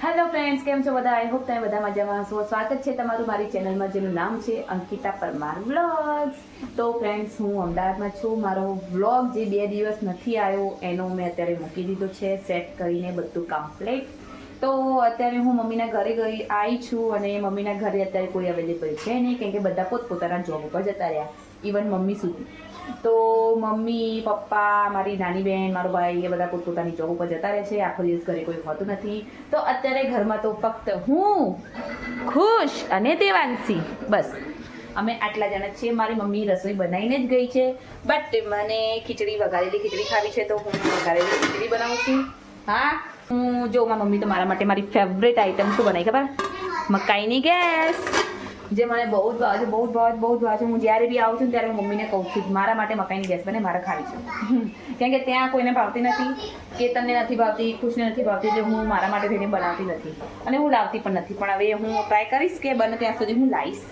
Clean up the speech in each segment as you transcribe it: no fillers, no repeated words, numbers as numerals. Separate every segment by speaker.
Speaker 1: Hello friends, કેમ છો બધા? આઈ હોપ તમે બધા મજામાં હશો. સ્વાગત છે તમારું મારી ચેનલમાં, જેનું નામ છે અંકિતા પરમાર વ્લોગ્સ. તો ફ્રેન્ડ્સ, હું અમદાવાદમાં છું. મારો વ્લોગ જે 2 દિવસ નથી આવ્યો એનો મેં અત્યારે મૂકી દીધો છે, સેટ કરીને બધું કમ્પ્લીટ. તો અત્યારે હું મમ્મીના ઘરે આવી છું, અને મમ્મીના ઘરે અત્યારે કોઈ અવેલેબલ છે નહીં, કેમ કે બધા પોતપોતાના જોબ ઉપર જતા રહ્યા, ઇવન મમ્મી સુધી. તો મમ્મી, પપ્પા, મારી નાની બહેન, મારો ભાઈ, એ બધા પોતપોતાની જોબ ઉપર જતા રહે છે. આખો દિવસ ઘરે કોઈ હોતું નથી. તો અત્યારે ઘરમાં તો ફક્ત હું, ખુશ અને દેવાંશી, બસ અમે આટલા જણા છીએ. મારી મમ્મી રસોઈ બનાવીને જ ગઈ છે, બટ મને વઘારેલી ખીચડી ખાવી છે, તો હું વઘારેલી ખીચડી બનાવું છું. હા, હું જો મારી મમ્મી તો મારા માટે મારી ફેવરેટ આઈટમ શું બનાવી ખબર? મકાઈની ગેસ, જે મને બહુ જ ભાવે છે, બહુ જ ભાવે છે. હું જ્યારે બી આવું છું ત્યારે હું મમ્મીને કહું છું મારા માટે મકાઈની ગેસ બને, મારે ખાવી છે. કેમ કે ત્યાં કોઈને ભાવતી નથી, કેતનને નથી ભાવતી, ખુશને નથી ભાવતી, એટલે હું મારા માટે થઈને બનાવતી નથી, અને હું લાવતી પણ નથી. પણ હવે હું ટ્રાય કરીશ કે બને ત્યાં સુધી હું લાવીશ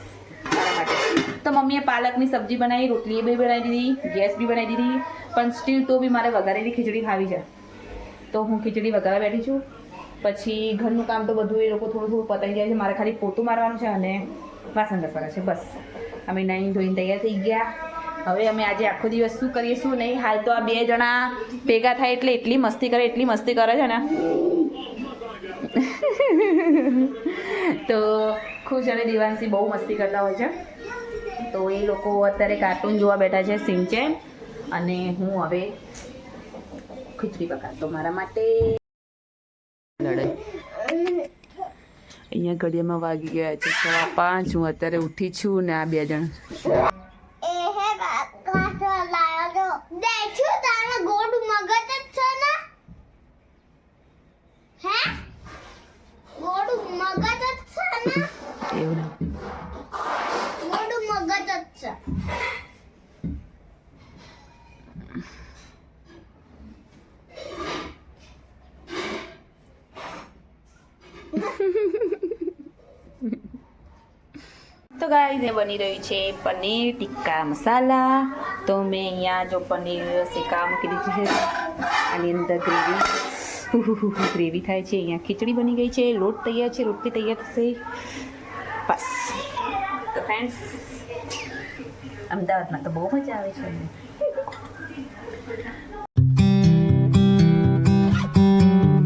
Speaker 1: મારા માટે. તો મમ્મીએ પાલકની સબ્જી બનાવી, રોટલી બી બનાવી દીધી, ગેસ બી બનાવી દીધી, પણ સ્ટીલ તો બી મારે વઘારેલી ખીચડી ખાવી છે. તો હું ખીચડી વઘારવા બેઠી છું. પછી ઘરનું કામ તો બધું એ લોકો થોડું પતાવી જાય છે, મારે ખાલી પોતું મારવાનું છે અને વાસણ ઘસવાના છે, બસ. અમે નાઈને ધોઈને તૈયાર થઈ ગયા. હવે અમે આજે આખો દિવસ શું કરીએ શું નહીં. હાલ તો આ 2 જણા ભેગા થાય એટલે એટલી મસ્તી કરે છે ને. તો ખુશ અને દેવાંશી બહુ મસ્તી કરતા હોય છે. તો એ લોકો અત્યારે કાર્ટૂન જોવા બેઠા છે, સિંચેન. અને હું હવે ખીચડી પકાવતો મારા માટે. અહીંયા ઘડિયામાં વાગી ગયા છે 5:15. હું અત્યારે ઉઠી છું ને આ 2 જણ તો ગાઈઝ, એ બની રહ્યું છે પનીર ટિક્કા મસાલા. તો મેં અહીંયા જો પનીર શેકા મૂકી દીધું છે, આની અંદર ગ્રેવી થાય છે. અહીંયા ખીચડી બની ગઈ છે, લોટ તૈયાર છે, રોટલી તૈયાર થશે, બસ. તો ફ્રેન્ડ્સ, અમદાવાદમાં તો બહુ મજા આવે છે.